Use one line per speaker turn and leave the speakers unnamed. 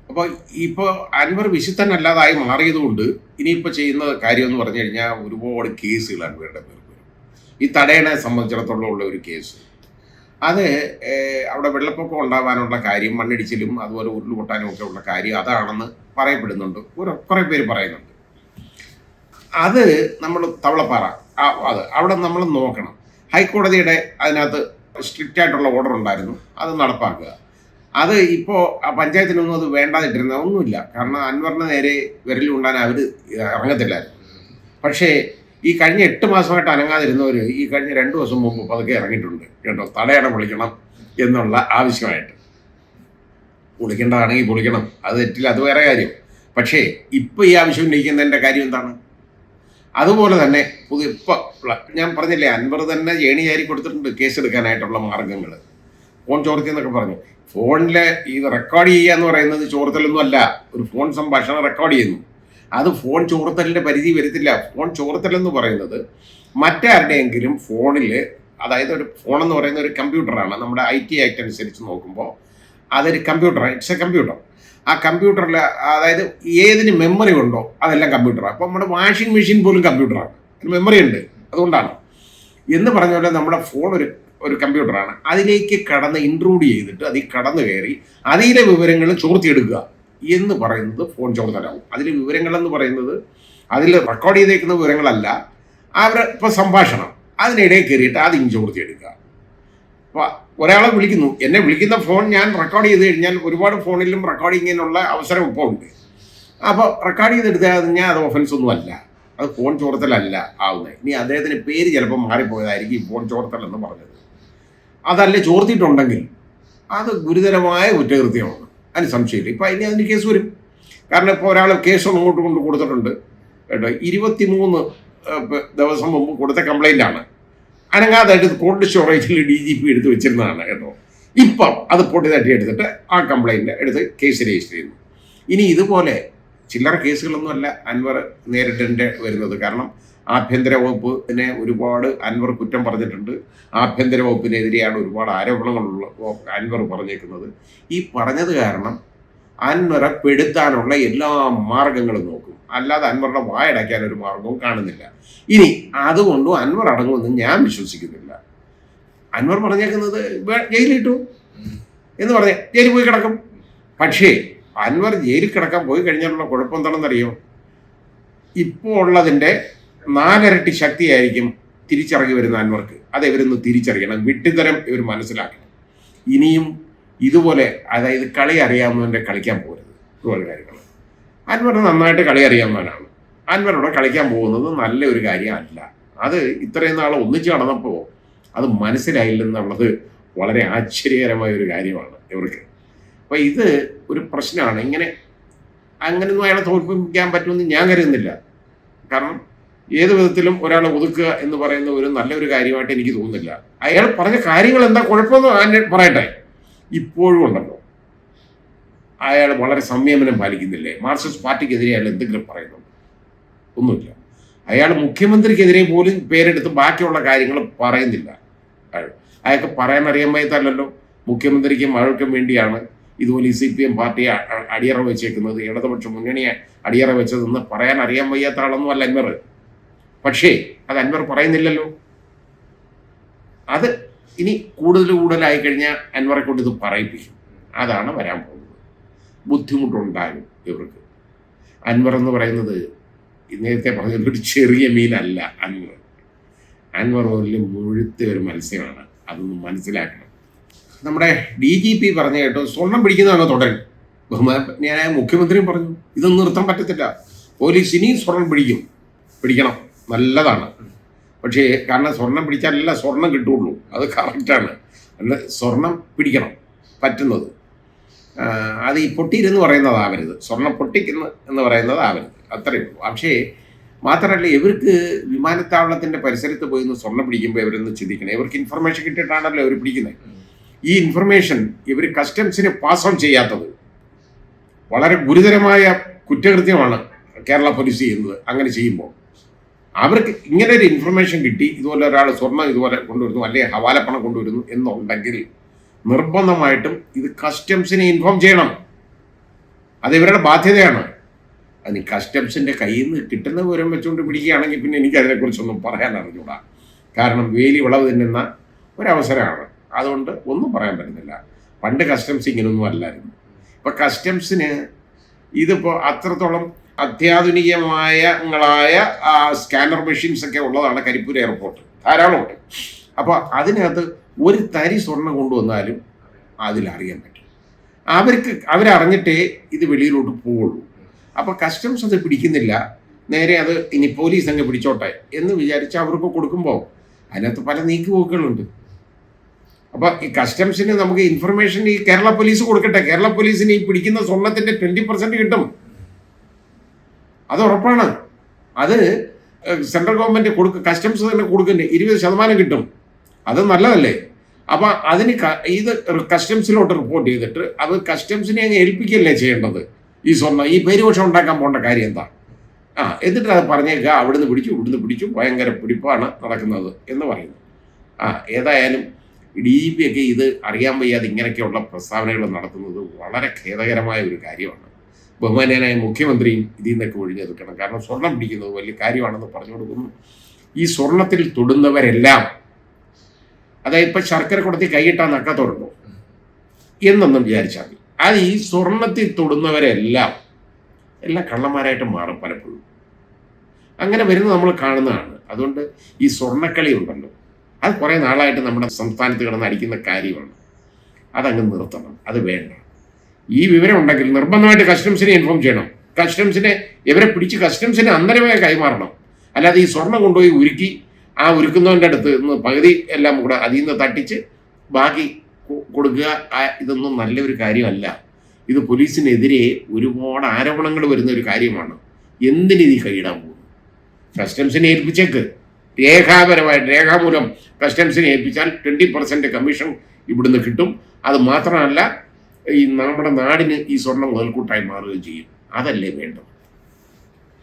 അപ്പോൾ ഇപ്പോൾ അൻവർ വിശുദ്ധനല്ലാതായി മാറിയതുകൊണ്ട് ഇനിയിപ്പോൾ ചെയ്യുന്ന കാര്യം എന്ന് പറഞ്ഞു കഴിഞ്ഞാൽ ഒരുപാട് കേസുകൾ അൻവറുടെ പേർക്ക് വരും. ഈ തടയണെ സംബന്ധിച്ചിടത്തോളം ഉള്ള ഒരു കേസ് അത് അവിടെ വെള്ളപ്പൊക്കം ഉണ്ടാവാനുള്ള കാര്യം, മണ്ണിടിച്ചിലും അതുപോലെ ഉരുൾപൊട്ടാനും ഒക്കെ ഉള്ള കാര്യം അതാണെന്ന് പറയപ്പെടുന്നുണ്ട്. കുറേ പേര് പറയുന്നുണ്ട്. അത് നമ്മൾ തവളപ്പാറ അത് അവിടെ നമ്മൾ നോക്കണം. ഹൈക്കോടതിയുടെ അതിനകത്ത് സ്ട്രിക്റ്റ് ആയിട്ടുള്ള ഓർഡർ ഉണ്ടായിരുന്നു, അത് നടപ്പാക്കുക. അത് ഇപ്പോൾ പഞ്ചായത്തിനൊന്നും അത് വേണ്ടാതിട്ടിരുന്ന ഒന്നുമില്ല. കാരണം അൻവറിന് നേരെ വിരലുണ്ടാൻ അവർ ഇറങ്ങത്തില്ലായിരുന്നു. പക്ഷേ ഈ കഴിഞ്ഞ 8 മാസമായിട്ട് അനങ്ങാതിരുന്നവർ ഈ കഴിഞ്ഞ 2 ദിവസം മുമ്പ് പതുക്കെ ഇറങ്ങിയിട്ടുണ്ട് കേട്ടോ, തടയണ പൊളിക്കണം എന്നുള്ള ആവശ്യമായിട്ട്. പൊളിക്കേണ്ടതാണെങ്കിൽ പൊളിക്കണം, അത് തെറ്റില്ല, അത് വേറെ കാര്യം. പക്ഷേ ഇപ്പോൾ ഈ ആവശ്യം ഉന്നയിക്കുന്നതിൻ്റെ കാര്യം എന്താണ്? അതുപോലെ തന്നെ ഇപ്പോൾ ഞാൻ പറഞ്ഞില്ലേ, അൻവർ തന്നെ ഏണി ചാരി കൊടുത്തിട്ടുണ്ട് കേസെടുക്കാനായിട്ടുള്ള മാർഗങ്ങൾ. ഫോൺ ചോർത്തി എന്നൊക്കെ പറഞ്ഞു. ഫോണിൽ ഇത് റെക്കോർഡ് ചെയ്യുക എന്ന് പറയുന്നത് ചോർത്തലൊന്നും അല്ല. ഒരു ഫോൺ സംഭാഷണം റെക്കോർഡ് ചെയ്യുന്നു, അത് ഫോൺ ചോർത്തലിൻ്റെ പരിധി വരുത്തില്ല. ഫോൺ ചോർത്തലെന്ന് പറയുന്നത് മറ്റാരുടെയെങ്കിലും ഫോണിൽ, അതായത് ഒരു ഫോണെന്ന് പറയുന്ന ഒരു കമ്പ്യൂട്ടറാണ്. നമ്മുടെ IT ആക്ട് അനുസരിച്ച് നോക്കുമ്പോൾ അതൊരു കമ്പ്യൂട്ടറാണ്, ഇറ്റ്സ് എ കമ്പ്യൂട്ടർ. ആ കമ്പ്യൂട്ടറിൽ അതായത് ഏതിന് മെമ്മറി ഉണ്ടോ അതെല്ലാം കമ്പ്യൂട്ടറാണ്. അപ്പോൾ നമ്മുടെ വാഷിംഗ് മെഷീൻ പോലും കമ്പ്യൂട്ടറാണ്, അതിന് മെമ്മറി ഉണ്ട്. അതുകൊണ്ടാണ് എന്ന് പറഞ്ഞ പോലെ നമ്മുടെ ഫോൺ ഒരു കമ്പ്യൂട്ടറാണ്. അതിലേക്ക് കടന്ന് ഇൻട്രൂഡ് ചെയ്തിട്ട് അതിൽ കടന്നു കയറി അതിലെ വിവരങ്ങൾ ചോർത്തിയെടുക്കുക എന്ന് പറയുന്നത് ഫോൺ ചോർത്തലാവും. അതിലെ വിവരങ്ങളെന്ന് പറയുന്നത് അതിൽ റെക്കോർഡ് ചെയ്തേക്കുന്ന വിവരങ്ങളല്ല, അവർ ഇപ്പോൾ സംഭാഷണം അതിനിടയിൽ കയറിയിട്ട് അത് ചോർത്തിയെടുക്കുക. അപ്പോൾ ഒരാളെ വിളിക്കുന്നു, എന്നെ വിളിക്കുന്ന ഫോൺ ഞാൻ റെക്കോർഡ് ചെയ്ത് കഴിഞ്ഞാൽ ഒരുപാട് ഫോണിലും റെക്കോർഡിങ്ങിനുള്ള അവസരം ഇപ്പോൾ ഉണ്ട്. അപ്പോൾ റെക്കോർഡ് ചെയ്തെടുത്താൽ കഴിഞ്ഞാൽ അത് ഒഫൻസ് ഒന്നും അല്ല, അത് ഫോൺ ചോർത്തലല്ല ആവുന്നത്. ഇനി അദ്ദേഹത്തിന് പേര് ചിലപ്പോൾ മാറിപ്പോയതായിരിക്കും ഫോൺ ചോർത്തൽ എന്ന് പറഞ്ഞത്. അതല്ല ചോർത്തിയിട്ടുണ്ടെങ്കിൽ അത് ഗുരുതരമായ കുറ്റകൃത്യമാണ്, അതിന് സംശയമില്ല. ഇപ്പം അതിന് കേസ് വരും. കാരണം ഇപ്പോൾ ഒരാൾ കേസ് അങ്ങോട്ട് കൊണ്ട് കൊടുത്തിട്ടുണ്ട് കേട്ടോ, 23 ദിവസം മുമ്പ് കൊടുത്ത കംപ്ലൈൻ്റാണ്. അനങ്ങാതായിട്ട് കോൾഡ് സ്റ്റോറേജിൽ DGP എടുത്ത് വെച്ചിരുന്നതാണ് കേട്ടോ. ഇപ്പം അത് പൊട്ടി തട്ടി എടുത്തിട്ട് ആ കംപ്ലൈൻറ്റ് എടുത്ത് കേസ് രജിസ്റ്റർ ചെയ്യുന്നു. ഇനി ഇതുപോലെ ചില്ലറ കേസുകളൊന്നും അല്ല അൻവർ നേരിടേണ്ടി വരുന്നത്. കാരണം ആഭ്യന്തര വകുപ്പിനെ ഒരുപാട് അൻവർ കുറ്റം പറഞ്ഞിട്ടുണ്ട്. ആഭ്യന്തര വകുപ്പിനെതിരെയാണ് ഒരുപാട് ആരോപണങ്ങളുള്ള അൻവർ പറഞ്ഞേക്കുന്നത്. ഈ പറഞ്ഞത് കാരണം അൻവറെ പെടുത്താനുള്ള എല്ലാ മാർഗങ്ങളും നോക്കും, അല്ലാതെ അൻവറുടെ വായടയ്ക്കാൻ ഒരു മാർഗവും കാണുന്നില്ല. ഇനി അതുകൊണ്ടും അൻവർ അടങ്ങുമെന്ന് ഞാൻ വിശ്വസിക്കുന്നില്ല. അൻവർ പറഞ്ഞേക്കുന്നത് ജയിലിട്ടു എന്ന് പറഞ്ഞ് ജയിലിൽ പോയി കിടക്കും. പക്ഷേ അൻവർ ജയിലിൽ കിടക്കാൻ പോയി കഴിഞ്ഞാലുള്ള കുഴപ്പം എന്താണെന്നറിയോ? ഇപ്പോൾ ഉള്ളതിൻ്റെ 4 ഇരട്ടി ശക്തിയായിരിക്കും തിരിച്ചിറങ്ങി വരുന്ന അൻവർക്ക്. അത് ഇവരൊന്ന് തിരിച്ചറിയണം, വിട്ടുതരം ഇവർ മനസ്സിലാക്കണം. ഇനിയും ഇതുപോലെ അതായത് കളി അറിയാവുന്നവൻ്റെ കളിക്കാൻ പോകരുത്. ഇതുപോലെ കാര്യങ്ങൾ അൻവർ നന്നായിട്ട് കളി അറിയാവുന്നവനാണ്. അൻവരോടെ കളിക്കാൻ പോകുന്നത് നല്ല ഒരു കാര്യമല്ല. അത് ഇത്രയും നാൾ ഒന്നിച്ച് നടന്നപ്പോൾ അത് മനസ്സിലായില്ലെന്നുള്ളത് വളരെ ആശ്ചര്യകരമായ ഒരു കാര്യമാണ് ഇവർക്ക്. അപ്പോൾ ഇത് ഒരു പ്രശ്നമാണ്. അങ്ങനെയൊന്നും അയാളെ തോൽപ്പിക്കാൻ പറ്റുമെന്ന് ഞാൻ കരുതുന്നില്ല. കാരണം ഏത് വിധത്തിലും ഒരാളെ ഒതുക്കുക എന്ന് പറയുന്ന ഒരു നല്ലൊരു കാര്യമായിട്ട് എനിക്ക് തോന്നുന്നില്ല. അയാൾ പറഞ്ഞ കാര്യങ്ങൾ എന്താ കുഴപ്പമെന്ന് പറയട്ടെ. ഇപ്പോഴും ഉണ്ടല്ലോ അയാൾ വളരെ സംയമനം പാലിക്കുന്നില്ലേ? മാർക്സിസ്റ്റ് പാർട്ടിക്കെതിരെ അയാൾ എന്തെങ്കിലും പറയുന്നുണ്ട്? ഒന്നുമില്ല. അയാൾ മുഖ്യമന്ത്രിക്കെതിരെ പോലും പേരെടുത്ത് ബാക്കിയുള്ള കാര്യങ്ങൾ പറയുന്നില്ല. അയാൾക്ക് പറയാൻ അറിയാൻ വയ്യാത്തല്ലോ. മുഖ്യമന്ത്രിക്കും അയാൾക്കും വേണ്ടിയാണ് ഇതുപോലെ CPM പാർട്ടിയെ അടിയറ വെച്ചേക്കുന്നത്, ഇടതുപക്ഷ മുന്നണിയെ അടിയറ വെച്ചതെന്ന് പറയാൻ അറിയാൻ വയ്യാത്ത ആളൊന്നും അല്ല അൻവർ. പക്ഷേ അത് അൻവർ പറയുന്നില്ലല്ലോ. അത് ഇനി കൂടുതലായി കഴിഞ്ഞാൽ അൻവറെ കൊണ്ട് ഇത് പറയിപ്പിക്കും. അതാണ് വരാൻ പോകുന്നത്. ബുദ്ധിമുട്ടുണ്ടാകും ഇവർക്ക്. അൻവർ എന്ന് പറയുന്നത് നേരത്തെ പറഞ്ഞൊരു ചെറിയ മീനല്ല. അൻവർ വലിയ മുഴുത്ത ഒരു മത്സ്യമാണ്. അതൊന്ന് മനസ്സിലാക്കണം. നമ്മുടെ DGP പറഞ്ഞു കേട്ടോ, സ്വർണം പിടിക്കുന്നതാണ് തുടരും. ഞാൻ മുഖ്യമന്ത്രിയും പറഞ്ഞു ഇതൊന്നും നിർത്താൻ പറ്റത്തില്ല, പോലീസ് ഇനിയും സ്വർണം പിടിക്കണം, നല്ലതാണ്. പക്ഷേ കാരണം സ്വർണം പിടിച്ചാലല്ല സ്വർണം കിട്ടുള്ളൂ, അത് കറക്റ്റാണ്. അല്ല, സ്വർണം പിടിക്കണം പറ്റുന്നത്. അത് ഈ പൊട്ടിയിരുന്ന് പറയുന്നതാവരുത്, സ്വർണം പൊട്ടിക്കുന്ന എന്ന് പറയുന്നതാവരുത്, അത്രയേ ഉള്ളൂ. പക്ഷേ മാത്രമല്ല, ഇവർക്ക് വിമാനത്താവളത്തിൻ്റെ പരിസരത്ത് പോയി ഒന്ന് സ്വർണം പിടിക്കുമ്പോൾ ഇവരൊന്ന് ചിന്തിക്കണം. ഇവർക്ക് ഇൻഫർമേഷൻ കിട്ടിയിട്ടാണല്ലോ ഇവർ പിടിക്കുന്നത്. ഈ ഇൻഫർമേഷൻ ഇവർ കസ്റ്റംസിന് പാസ് ഓൺ ചെയ്യാത്തത് വളരെ ഗുരുതരമായ കുറ്റകൃത്യമാണ് കേരള പോലീസ് ചെയ്യുന്നത്. അങ്ങനെ ചെയ്യുമ്പോൾ അവർക്ക് ഇങ്ങനെ ഒരു ഇൻഫർമേഷൻ കിട്ടി, ഇതുപോലെ ഒരാൾ സ്വർണം ഇതുപോലെ കൊണ്ടുവരുന്നു അല്ലെങ്കിൽ ഹവാലപ്പണം കൊണ്ടുവരുന്നു എന്നുണ്ടെങ്കിൽ നിർബന്ധമായിട്ടും ഇത് കസ്റ്റംസിനെ ഇൻഫോം ചെയ്യണം. അത് ഇവരുടെ ബാധ്യതയാണ്. അതിന് കസ്റ്റംസിൻ്റെ കയ്യിൽ നിന്ന് കിട്ടുന്ന വിവരം വെച്ചുകൊണ്ട് പിടിക്കുകയാണെങ്കിൽ പിന്നെ എനിക്ക് അതിനെക്കുറിച്ചൊന്നും പറയാൻ അറിഞ്ഞൂടാ. കാരണം വേലി വിളവ് തിന്നുന്ന ഒരവസരമാണ്. അതുകൊണ്ട് ഒന്നും പറയാൻ പറ്റുന്നില്ല. പണ്ട് കസ്റ്റംസ് ഇങ്ങനൊന്നും അല്ലായിരുന്നു. ഇപ്പം കസ്റ്റംസിന് ഇതിപ്പോൾ അത്രത്തോളം അത്യാധുനികമായ സ്കാനർ മെഷീൻസ് ഒക്കെ ഉള്ളതാണ് കരിപ്പൂർ എയർപോർട്ട്, ധാരാളമുണ്ട്. അപ്പോൾ അതിനകത്ത് ഒരു തരി സ്വർണം കൊണ്ടുവന്നാലും അതിലറിയാൻ പറ്റും. അവരറിഞ്ഞിട്ടേ ഇത് വെളിയിലോട്ട് പോവുള്ളൂ. അപ്പോൾ കസ്റ്റംസ് അത് പിടിക്കുന്നില്ല, നേരെ അത് ഇനി പോലീസ് അങ്ങ് പിടിച്ചോട്ടെ എന്ന് വിചാരിച്ച് അവർക്ക് കൊടുക്കുമ്പോൾ അതിനകത്ത് പല നീക്കുപോക്കുകളുണ്ട്. അപ്പോൾ ഈ കസ്റ്റംസിന് നമുക്ക് ഇൻഫർമേഷൻ ഈ കേരള പോലീസ് കൊടുക്കട്ടെ. കേരള പോലീസിന് ഈ പിടിക്കുന്ന സ്വർണത്തിൻ്റെ 20% കിട്ടും, അത് ഉറപ്പാണ്. അത് സെൻട്രൽ ഗവൺമെൻറ് കസ്റ്റംസ് തന്നെ കൊടുക്കണ്ടേ, 20% കിട്ടും. അത് നല്ലതല്ലേ? അപ്പം അതിന് ഇത് കസ്റ്റംസിലോട്ട് റിപ്പോർട്ട് ചെയ്തിട്ട് അത് കസ്റ്റംസിനെ അങ്ങ് ഏൽപ്പിക്കല്ലേ ചെയ്യേണ്ടത്. ഈ സ്വർണ്ണം ഈ പേരുദോഷം ഉണ്ടാക്കാൻ പോകേണ്ട കാര്യം എന്താ? എന്നിട്ട് അത് പറഞ്ഞേക്കുക ഇവിടുന്ന് പിടിച്ചു ഭയങ്കര പിടിപ്പാണ് നടക്കുന്നത് എന്ന് പറയുന്നു. ഏതായാലും DGP ഒക്കെ ഇത് അറിയാൻ വയ്യാതെ ഇങ്ങനെയൊക്കെയുള്ള പ്രസ്താവനകൾ നടത്തുന്നത് വളരെ ഖേദകരമായ ഒരു കാര്യമാണ്. ബഹുമാന്യനായ മുഖ്യമന്ത്രിയും ഇതിൽ നിന്നൊക്കെ ഒഴിഞ്ഞു നിൽക്കണം. കാരണം സ്വർണം പിടിക്കുന്നത് വലിയ കാര്യമാണെന്ന് പറഞ്ഞു കൊടുക്കുന്നു. ഈ സ്വർണത്തിൽ തൊടുന്നവരെല്ലാം, അതായത് ഇപ്പം ശർക്കര കൊടുത്തി കൈയിട്ടാൽ നക്കാത്തോടുണ്ടോ എന്നൊന്നും വിചാരിച്ചാൽ മതി. അത് ഈ സ്വർണത്തിൽ തൊടുന്നവരെല്ലാം കള്ളന്മാരായിട്ട് മാറും പലപ്പോഴും. അങ്ങനെ വരുന്നത് നമ്മൾ കാണുന്നതാണ്. അതുകൊണ്ട് ഈ സ്വർണ്ണക്കളി ഉണ്ടല്ലോ, അത് കുറേ നാളായിട്ട് നമ്മുടെ സംസ്ഥാനത്ത് കിടന്ന് അടിക്കുന്ന കാര്യമാണ്. അതങ്ങ് നിർത്തണം, അത് വേണ്ട. ഈ വിവരം ഉണ്ടെങ്കിൽ നിർബന്ധമായിട്ട് കസ്റ്റംസിനെ ഇൻഫോം ചെയ്യണം. ഇവരെ പിടിച്ച് കസ്റ്റംസിനെ അന്നേരമേ കൈമാറണം. അല്ലാതെ ഈ സ്വർണം കൊണ്ടുപോയി ഉരുക്കി ആ ഉരുക്കുന്നവൻ്റെ അടുത്ത് നിന്ന് പകുതി എല്ലാം കൂടെ അതിൽ നിന്ന് തട്ടിച്ച് ബാക്കി കൊടുക്കുക, ഇതൊന്നും നല്ലൊരു കാര്യമല്ല. ഇത് പോലീസിനെതിരെ ഒരുപാട് ആരോപണങ്ങൾ വരുന്ന ഒരു കാര്യമാണ്. എന്തിനിത് കൈയിടാൻ പോകുന്നു? കസ്റ്റംസിനെ ഏൽപ്പിച്ചേക്ക്, രേഖാമൂലം കസ്റ്റംസിനെ ഏൽപ്പിച്ചാൽ 20% കമ്മീഷൻ ഇവിടുന്ന് കിട്ടും. അത് മാത്രമല്ല, ഈ നമ്മുടെ നാടിന് ഈ സ്വർണം മുതൽക്കൂട്ടായി മാറുകയും ചെയ്യും. അതല്ലേ വേണ്ടത്.